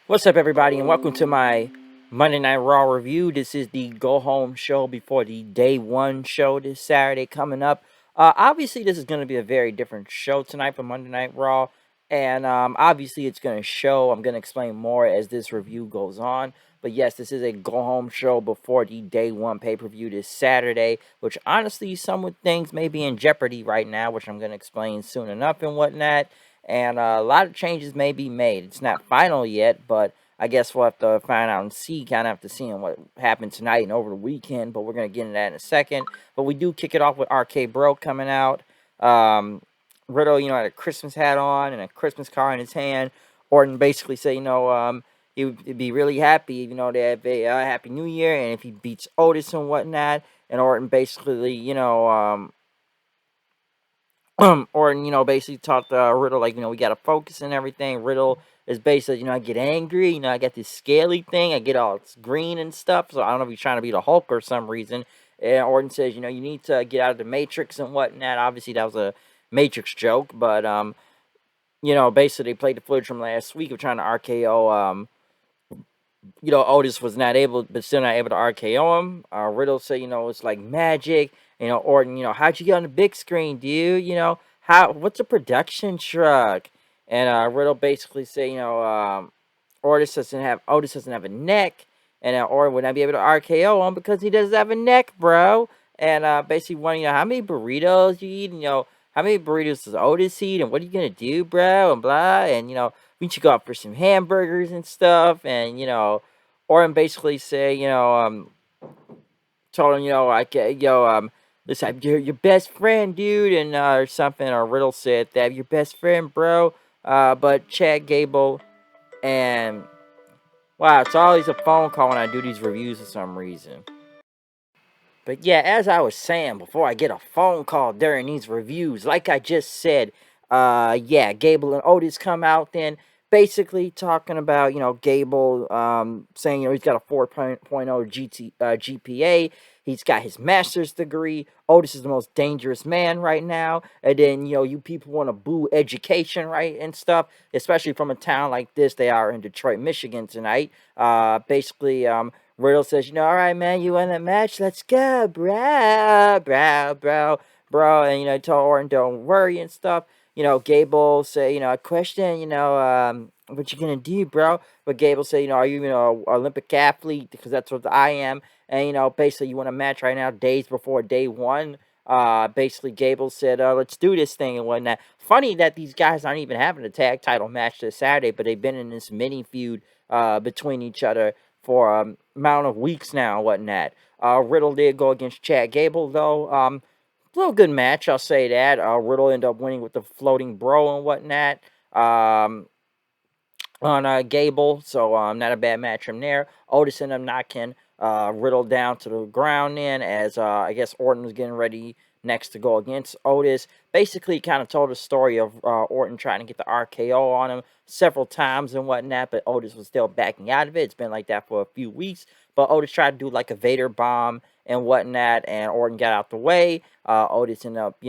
What's up, everybody, and welcome to my Monday Night Raw review. This is the go home show before the day one show this Saturday coming up. Obviously, this is going to be a very different show tonight for Monday Night Raw, and obviously, it's going to show. I'm going to explain more as this review goes on. But yes, this is a go home show before the day one pay per view this Saturday, which honestly, some of things may be in jeopardy right now, which I'm going to explain soon enough and whatnot. And a lot of changes may be made. It's not final yet, but I guess we'll have to find out and see, kind of have to see what happened tonight and over the weekend, but we're going to get into that in a second. But we do kick it off with RK Bro coming out. Riddle, had a Christmas hat on and a Christmas card in his hand. Orton basically said, he'd be really happy, to have a Happy New Year, and if he beats Otis and whatnot. And Orton basically, Orton, basically taught Riddle, like, we got to focus and everything. Riddle is basically, I get angry, I get this scaly thing, I get all green and stuff, so I don't know if he's trying to be the Hulk or some reason. And Orton says, you need to get out of the Matrix and whatnot. Obviously, that was a Matrix joke, but, basically, they played the footage from last week of trying to RKO, Otis was not able, but still not able to RKO him. Riddle said, it's like magic. Orton, how'd you get on the big screen, dude? What's a production truck? And Riddle basically said, Otis doesn't have a neck, and Orton would not be able to RKO him because he doesn't have a neck, bro. And basically, wanting, how many burritos you eat, and how many burritos does Otis eat, and what are you gonna do, bro? And blah, and we should go out for some hamburgers and stuff, and Orton basically say, told him, I can, listen, you're your best friend, dude, and or something. Or Riddle said that your best friend, bro. But Chad Gable and wow, it's always a phone call when I do these reviews for some reason. But yeah, as I was saying before, I get a phone call during these reviews. Like I just said, yeah, Gable and Otis come out then basically talking about, Gable saying, he's got a 4.0 GPA. He's got his master's degree. Otis is the most dangerous man right now. And then, you people want to boo education, right, and stuff, especially from a town like this. They are in Detroit, Michigan tonight. Basically, Riddle says, all right, man, you won that match. Let's go, bro. And, told Orton, don't worry and stuff. Gable say, a question, what you gonna do, bro? But Gable say, are you, Olympic athlete? Because that's what I am. And, basically, you want a match right now, days before day one. Basically, Gable said, let's do this thing and whatnot. Funny that these guys aren't even having a tag title match this Saturday, but they've been in this mini feud between each other for amount of weeks now and whatnot. Riddle did go against Chad Gable, though. Little good match, I'll say that. Riddle ended up winning with the floating bro and whatnot. On Gable, so not a bad match from there. Otis ended up knocking Riddle down to the ground then, as I guess Orton was getting ready next to go against Otis. Basically, kind of told the story of Orton trying to get the RKO on him several times and whatnot, but Otis was still backing out of it. It's been like that for a few weeks, but Otis tried to do like a Vader bomb and whatnot, and Orton got out the way. Otis ended up,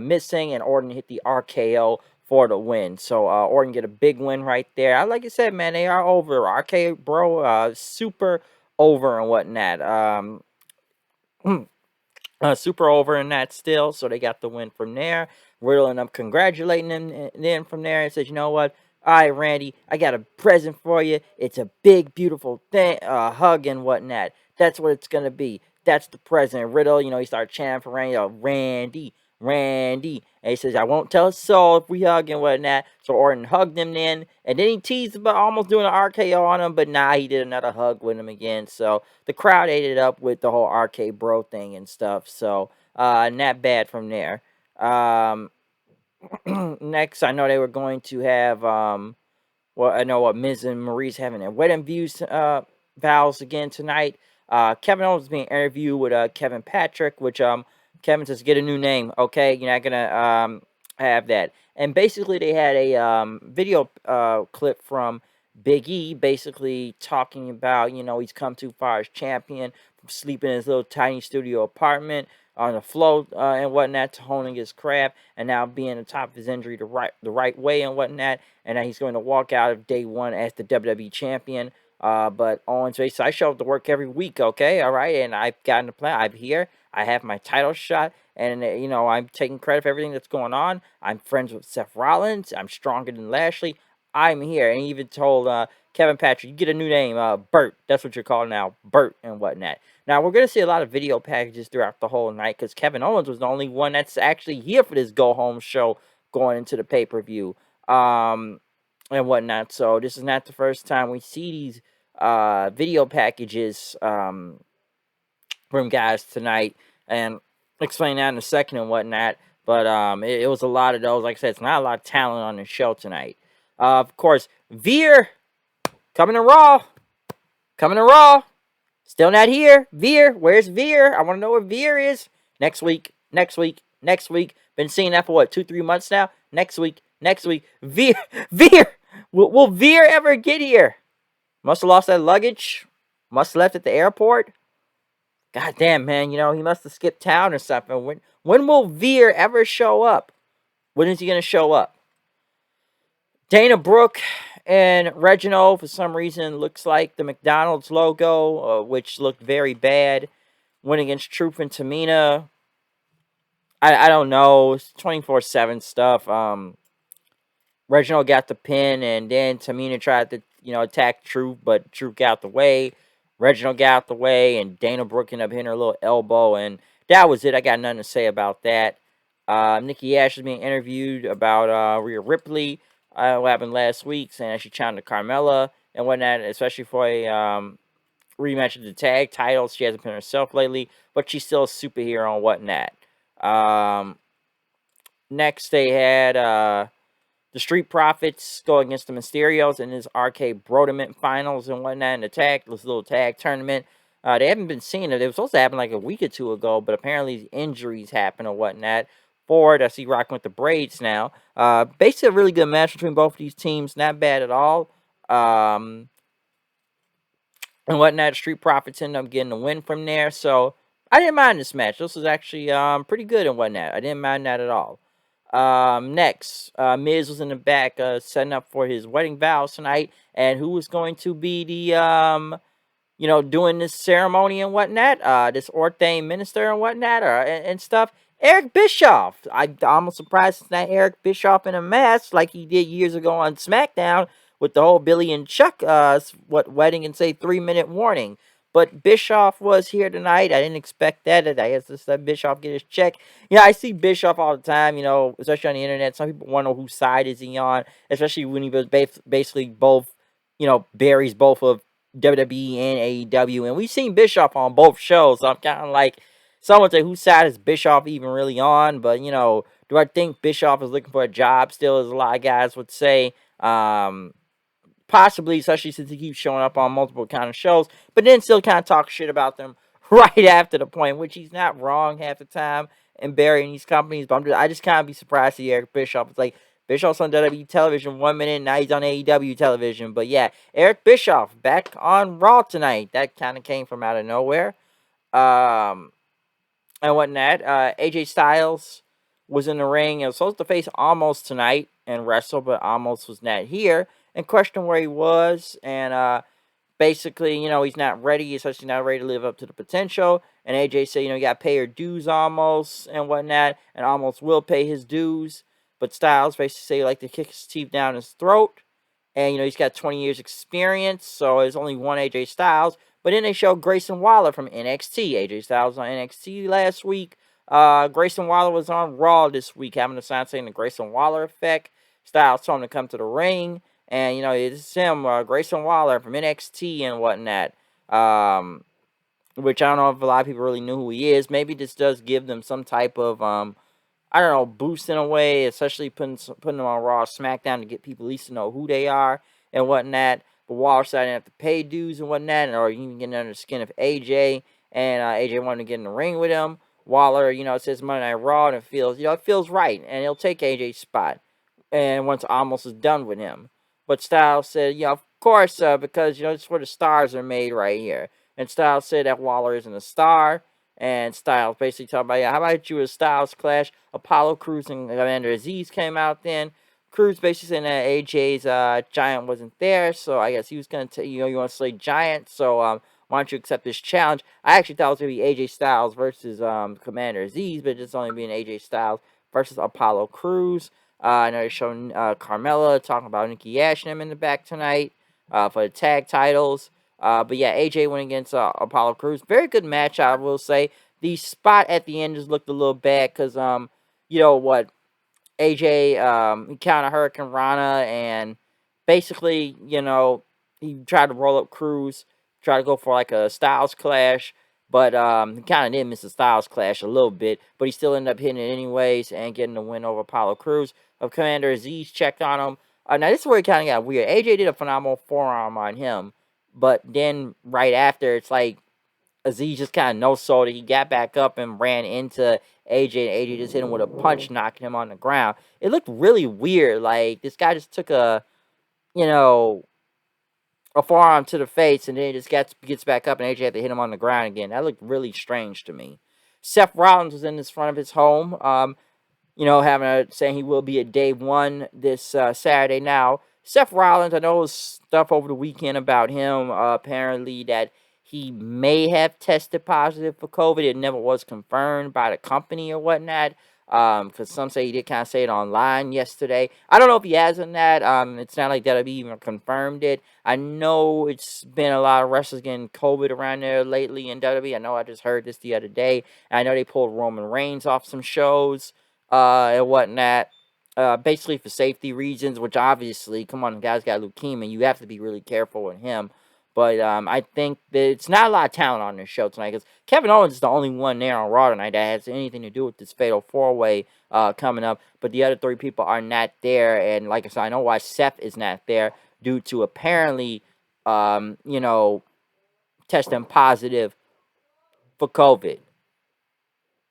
missing, and Orton hit the RKO for the win. So Orton get a big win right there. Like I said, man, they are over. RK Bro, super over and whatnot. Super over in that still. So they got the win from there. Riddle ended up congratulating him then from there and says, you know what? All right, Randy, I got a present for you. It's a big, beautiful thing, hug and whatnot. That's what it's going to be. That's the present. Riddle, he started chanting for Randy, Randy. And he says, I won't tell a soul if we hug and whatnot. So Orton hugged him then. And then he teased about almost doing an RKO on him. But nah, he did another hug with him again. So the crowd ate it up with the whole RK Bro thing and stuff. So not bad from there. Next, I know they were going to have, I know what Miz and Marie's having their wedding vows again tonight. Kevin Owens is being interviewed with Kevin Patrick, which Kevin says, get a new name, okay? You're not gonna have that. And basically, they had a video clip from Big E, basically talking about, he's come too far as champion from sleeping in his little tiny studio apartment. on the float and whatnot, to honing his craft, and now being on top of his injury the right way and whatnot, and now he's going to walk out of day one as the WWE champion. But Owens basically, I show up to work every week, okay, all right, and I've gotten the plan. I'm here. I have my title shot, and I'm taking credit for everything that's going on. I'm friends with Seth Rollins. I'm stronger than Lashley. I'm here, and he even told Kevin Patrick, "You get a new name, Bert. That's what you're called now, Bert and whatnot." Now, we're going to see a lot of video packages throughout the whole night because Kevin Owens was the only one that's actually here for this go-home show going into the pay-per-view and whatnot. So this is not the first time we see these video packages from guys tonight. And explain that in a second and whatnot. But it was a lot of those. Like I said, it's not a lot of talent on the show tonight. Of course, Veer coming to Raw. Coming to Raw. Still not here. Veer. Where's Veer? I want to know where Veer is. Next week. Next week. Next week. Been seeing that for what, 2-3 months now? Next week. Next week. Veer. Veer. Will Veer ever get here? Must have lost that luggage. Must have left at the airport. God damn, man. He must have skipped town or something. When will Veer ever show up? When is he going to show up? Dana Brooke and Reginald, for some reason, looks like the McDonald's logo, which looked very bad. Went against Truth and Tamina. I don't know. It's 24/7 stuff. Reginald got the pin, and then Tamina tried to, attack Truth, but Truth got the way. Reginald got out the way, and Dana Brooke ended up hitting her little elbow, and that was it. I got nothing to say about that. Nikki Ash is being interviewed about Rhea Ripley, what happened last week, saying she challenged Carmella and whatnot, especially for a rematch of the tag titles. She hasn't been herself lately, but she's still a superhero and whatnot. Next, they had the Street Profits go against the Mysterios in this Arcade Brodement finals and whatnot, and this little tag tournament. They haven't been seeing it. It was supposed to happen like a week or two ago, but apparently injuries happen or whatnot. Ford, I see rocking with the braids now. Basically, a really good match between both of these teams. Not bad at all. And whatnot. Street Profits end up getting the win from there. So I didn't mind this match. This was actually pretty good and whatnot. I didn't mind that at all. Next, Miz was in the back setting up for his wedding vows tonight. And who was going to be the doing this ceremony and whatnot, this ordained minister and whatnot, and stuff. Eric Bischoff. I'm almost surprised it's not Eric Bischoff in a mask like he did years ago on SmackDown with the whole Billy and Chuck wedding and say 3-minute warning. But Bischoff was here tonight. I didn't expect that. I guess just let Bischoff get his check. I see Bischoff all the time, especially on the internet. Some people wonder whose side is he on, especially when he was basically both, buries both of WWE and AEW, and we've seen Bischoff on both shows, so I'm kind of like, someone say, whose side is Bischoff even really on? But, do I think Bischoff is looking for a job still, as a lot of guys would say? Possibly, especially since he keeps showing up on multiple kind of shows, but then still kind of talk shit about them right after the point, which he's not wrong half the time in burying these companies, but I just kind of be surprised to see Eric Bischoff. It's like, Bischoff's on WWE television 1 minute, now he's on AEW television. But yeah, Eric Bischoff back on Raw tonight. That kind of came from out of nowhere. And whatnot. AJ Styles was in the ring and was supposed to face Almost tonight and wrestle, but Almost was not here. And questioned where he was. And basically, he's not ready, especially not ready to live up to the potential. And AJ said, you got to pay your dues Almost and whatnot. And Almost will pay his dues. But Styles basically say he like to kick his teeth down his throat. And, he's got 20 years experience. So there's only one AJ Styles. But then they showed Grayson Waller from NXT. AJ Styles on NXT last week. Grayson Waller was on Raw this week, having a sign saying the Grayson Waller effect. Styles told him to come to the ring. And, it's him, Grayson Waller from NXT and whatnot. Which I don't know if a lot of people really knew who he is. Maybe this does give them some type of I don't know, boost in a way, especially putting them on Raw or SmackDown to get people at least to know who they are and whatnot. But Waller said I didn't have to pay dues and whatnot, or you can get under the skin of AJ, and AJ wanted to get in the ring with him. Waller, it says Monday Night Raw, and it feels right, and he'll take AJ's spot. And once Almost is done with him. But Styles said, of course, because, it's where the stars are made right here. And Styles said that Waller isn't a star. And Styles basically talking about, yeah, how about you a Styles clash? Apollo Crews and Commander Aziz came out then. Crews basically saying that AJ's Giant wasn't there, so I guess he was going to, you want to slay Giant, so why don't you accept this challenge? I actually thought it was going to be AJ Styles versus Commander Aziz, but it's only being AJ Styles versus Apollo Crews. I know they're showing Carmella talking about Nikki Ash and him in the back tonight for the tag titles. But yeah, AJ went against Apollo Crews. Very good match, I will say. The spot at the end just looked a little bad because, you know what, AJ, he counted Hurricane Rana and basically, he tried to roll up Crews, tried to go for like a Styles clash, but he kind of did miss the Styles clash a little bit, but he still ended up hitting it anyways and getting the win over Apollo Crews. Commander Aziz checked on him. Now, this is where it kind of got weird. AJ did a phenomenal forearm on him, but then right after, it's like Aziz just kind of no-sold it. He got back up and ran into AJ, and AJ just hit him with a punch, knocking him on the ground. It looked really weird. Like, this guy just took you know, a forearm to the face, and then he just gets back up, and AJ had to hit him on the ground again. That looked really strange to me. Seth Rollins was in this front of his home. Saying he will be at day one this Saturday. Now, Seth Rollins, I know was stuff over the weekend about him, apparently that he may have tested positive for COVID. It never was confirmed by the company or whatnot. Because some say he did kind of say it online yesterday. I don't know if he has in that. It's not like WWE even confirmed it. I know it's been a lot of wrestlers getting COVID around there lately in WWE. I know I just heard this the other day. I know they pulled Roman Reigns off some shows and whatnot, basically for safety reasons, which obviously, come on, the guy's got leukemia, you have to be really careful with him. But I think that it's not a lot of talent on this show tonight, because Kevin Owens is the only one there on Raw tonight that has anything to do with this Fatal 4-Way coming up, but the other three people are not there, and like I said, I know why Seth is not there, due to apparently, testing positive for COVID.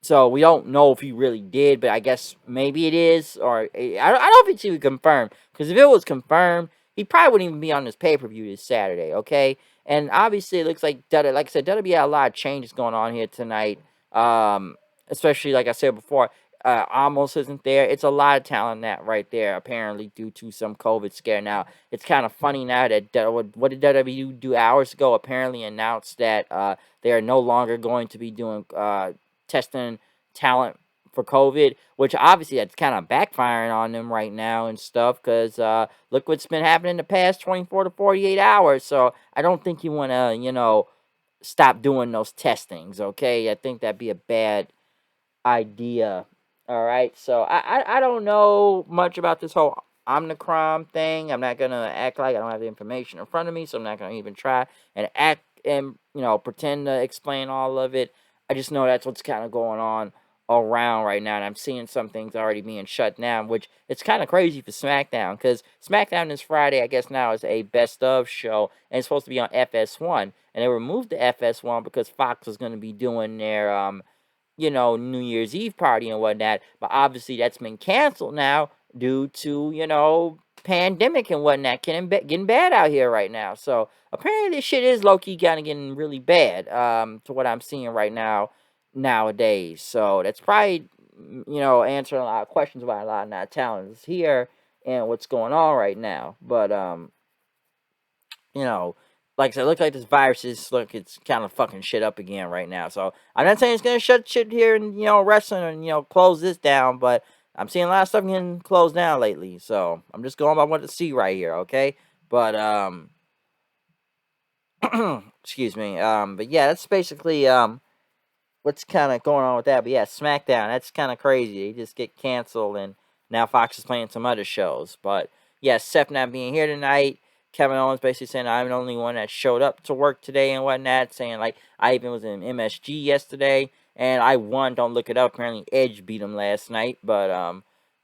So we don't know if he really did, but I guess maybe it is, or I don't know if it's even confirmed. Because if it was confirmed, he probably wouldn't even be on this pay-per-view this Saturday, okay? And obviously, it looks like I said, WWE had a lot of changes going on here tonight. Especially, like I said before, almost isn't there. It's a lot of talent that right there, apparently, due to some COVID scare. Now, it's kind of funny now that what did WWE do hours ago? Apparently announced that they are no longer going to be doing testing talent for COVID, which obviously that's kind of backfiring on them right now and stuff, because look what's been happening in the past 24 to 48 hours. So I don't think you want to, stop doing those testings, okay? I think that'd be a bad idea. All right, so I don't know much about this whole Omicron thing. I'm not gonna act like I don't have the information in front of me, so I'm not gonna even try and act and pretend to explain all of it. I just know that's what's kind of going on around right now, and I'm seeing some things already being shut down, which it's kind of crazy for SmackDown, because SmackDown this Friday, I guess now, is a best of show, and it's supposed to be on FS1, and they removed the FS1 because Fox was going to be doing their New Year's Eve party and whatnot. But obviously that's been canceled now due to, pandemic and whatnot getting bad out here right now. So apparently this shit is low-key kind of getting really bad, to what I'm seeing right now nowadays. So that's probably, answering a lot of questions about a lot of not talents here and what's going on right now. But you know, like I said, it looks like this virus it's kind of fucking shit up again right now. So I'm not saying it's gonna shut shit here and wrestling and close this down, but I'm seeing a lot of stuff getting closed down lately. So I'm just going by what to see right here, okay? But excuse me. But yeah, that's basically what's kind of going on with that. But yeah, SmackDown, that's kind of crazy. They just get canceled, and now Fox is playing some other shows. But yeah, Seth not being here tonight. Kevin Owens basically saying I'm the only one that showed up to work today and whatnot. Saying like I even was in MSG yesterday and I won. Don't look it up. Apparently Edge beat him last night. But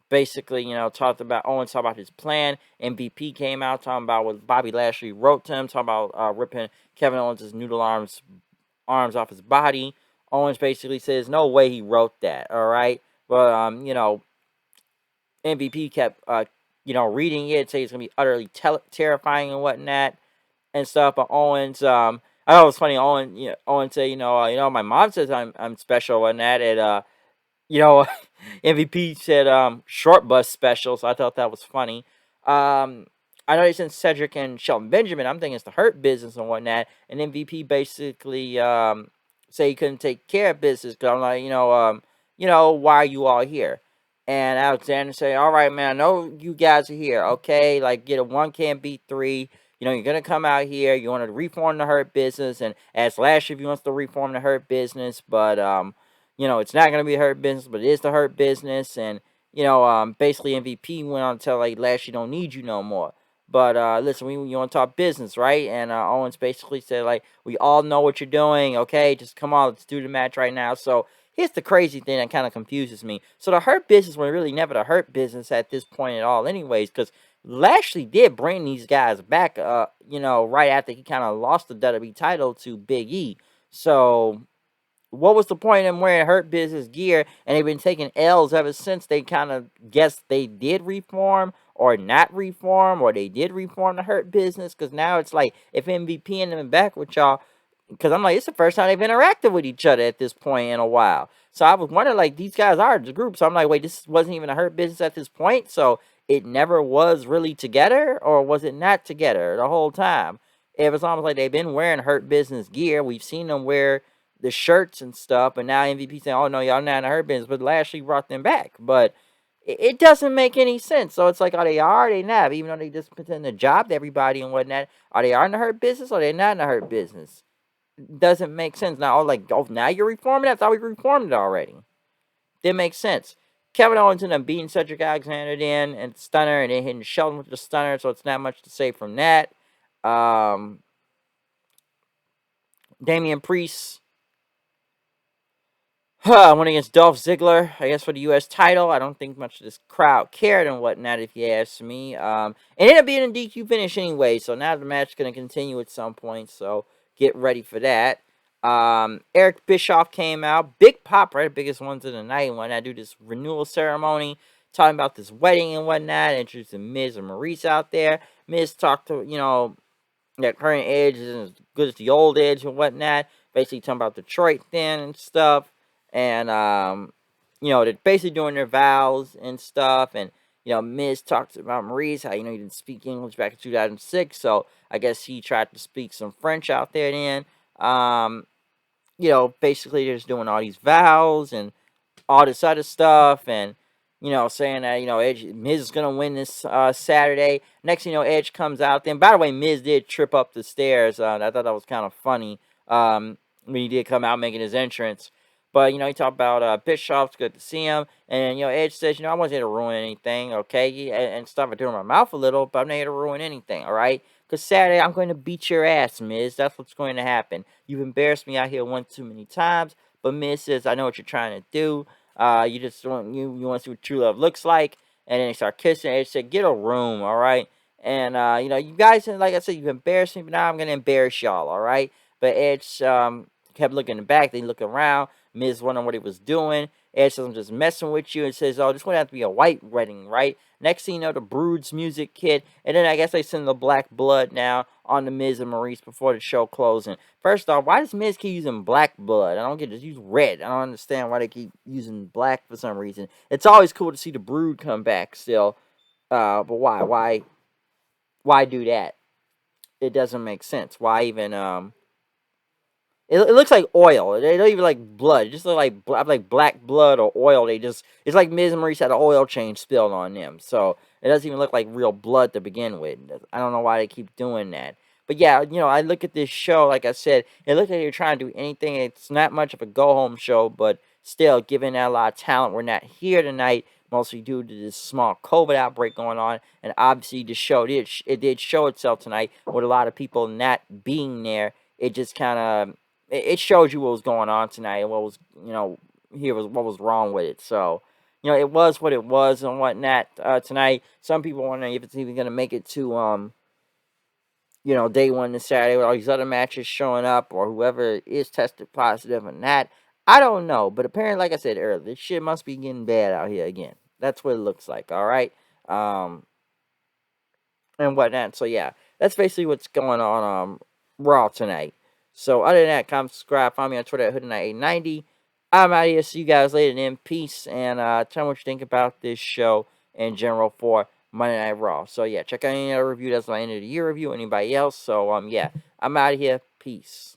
basically talked about Owens talked about his plan. MVP came out talking about what Bobby Lashley wrote to him. Talking about ripping Kevin Owens' noodle arms off his body. Owens basically says no way he wrote that. All right, but MVP kept reading it, saying it's gonna be utterly terrifying and whatnot and stuff. But Owens I thought it was funny. Owen said, my mom says I'm special and that, and you know, MVP said short bus special, so I thought that was funny. Um, I know they sent Cedric and Shelton Benjamin. I'm thinking it's the Hurt Business and whatnot. And MVP basically say he couldn't take care of business because I'm like, why are you all here? And Alexander said, all right, man, I know you guys are here, okay? Like, get a one can't beat three. You're going to come out here. You want to reform the Hurt Business. And as Lashley, if he wants to reform the Hurt Business, but it's not going to be a Hurt Business, but it is the Hurt Business. And, basically MVP went on to tell, like, Lashley don't need you no more. But, listen, you want to talk business, right? And Owens basically said, like, we all know what you're doing, okay? Just come on, let's do the match right now. So, here's the crazy thing that kind of confuses me. So, the Hurt Business was really never the Hurt Business at this point at all anyways, because Lashley did bring these guys back, right after he kind of lost the WWE title to Big E. So, what was the point in wearing Hurt Business gear? And they've been taking L's ever since. They kind of guessed they did reform or not reform, or they did reform the Hurt Business. Because now it's like, if MVP and them back with y'all, because I'm like, it's the first time they've interacted with each other at this point in a while. So I was wondering, like, these guys are the group. So I'm like, wait, this wasn't even a Hurt Business at this point? So it never was really together? Or was it not together the whole time? It was almost like they've been wearing Hurt Business gear. We've seen them wear the shirts and stuff, and now MVP saying, "Oh no, y'all not in the Hurt Business," but Lashley brought them back. But it doesn't make any sense. So it's like, are they not? Even though they just pretend to job to everybody and whatnot, are they in the Hurt Business or they not in the Hurt Business? It doesn't make sense. Now, now you're reforming it? I thought we reformed it already. Didn't make sense. Kevin Owens ended up beating Cedric Alexander then and Stunner, and then hitting Shelton with the Stunner, so it's not much to say from that. Damian Priest went against Dolph Ziggler, I guess, for the U.S. title. I don't think much of this crowd cared and whatnot, if you ask me. It ended up being a DQ finish anyway, so now the match is going to continue at some point, so get ready for that. Eric Bischoff came out. Big pop, right? The biggest ones of the night. And whatnot. Do this renewal ceremony, talking about this wedding and whatnot. Introducing Miz and Maurice out there. Miz talked to, that current Edge isn't as good as the old Edge and whatnot. Basically talking about Detroit then and stuff. And, they're basically doing their vows and stuff. And, Miz talks about Maurice, how, he didn't speak English back in 2006. So I guess he tried to speak some French out there then. Basically they're just doing all these vows and all this other stuff, and saying that Edge Miz is gonna win this Saturday. Next thing you know, Edge comes out. Then, by the way, Miz did trip up the stairs. I thought that was kind of funny when he did come out making his entrance. But he talked about Bischoff's good to see him, and Edge says, I wasn't here to ruin anything, okay, and stuff. I do my mouth a little, but I'm not here to ruin anything, all right. Because Saturday, I'm going to beat your ass, Miz. That's what's going to happen. You've embarrassed me out here one too many times. But Miz says, I know what you're trying to do. You just want you want to see what true love looks like. And then they start kissing. Edge said, get a room, all right? And, you guys, like I said, you've embarrassed me, but now I'm going to embarrass y'all, all right? But Edge kept looking in the back. They look around. Miz wondering what he was doing. Edge says, I'm just messing with you. And says, oh, this would have to be a white wedding, right? Next thing you know, the Brood's music hit. And then I guess they send the black blood now on the Miz and Maurice before the show closing. First off, why does Miz keep using black blood? I don't get it. Just use red. I don't understand why they keep using black for some reason. It's always cool to see the Brood come back still. But why? Why do that? It doesn't make sense. Why even it looks like oil. They don't even like blood. It just look like black blood or oil. It's like Miz and Maurice had an oil change spilled on them. So it doesn't even look like real blood to begin with. I don't know why they keep doing that. But yeah, I look at this show, like I said, it looks like they're trying to do anything. It's not much of a go-home show, but still, given that a lot of talent, we're not here tonight, mostly due to this small COVID outbreak going on. And obviously, the show did show itself tonight with a lot of people not being there. It just kind of it shows you what was going on tonight and what was what was wrong with it. So it was what it was and whatnot tonight. Some people wondering if it's even gonna make it to day one this Saturday with all these other matches showing up, or whoever is tested positive or not. I don't know, but apparently, like I said earlier, this shit must be getting bad out here again. That's what it looks like. All right, and whatnot. So yeah, that's basically what's going on Raw tonight. So other than that, comment, subscribe, follow me on Twitter at HoodNight890. I'm out of here. See you guys later. In peace, and tell me what you think about this show in general for Monday Night Raw. So yeah, check out any other review. That's my end of the year review. Anybody else? So yeah, I'm out of here. Peace.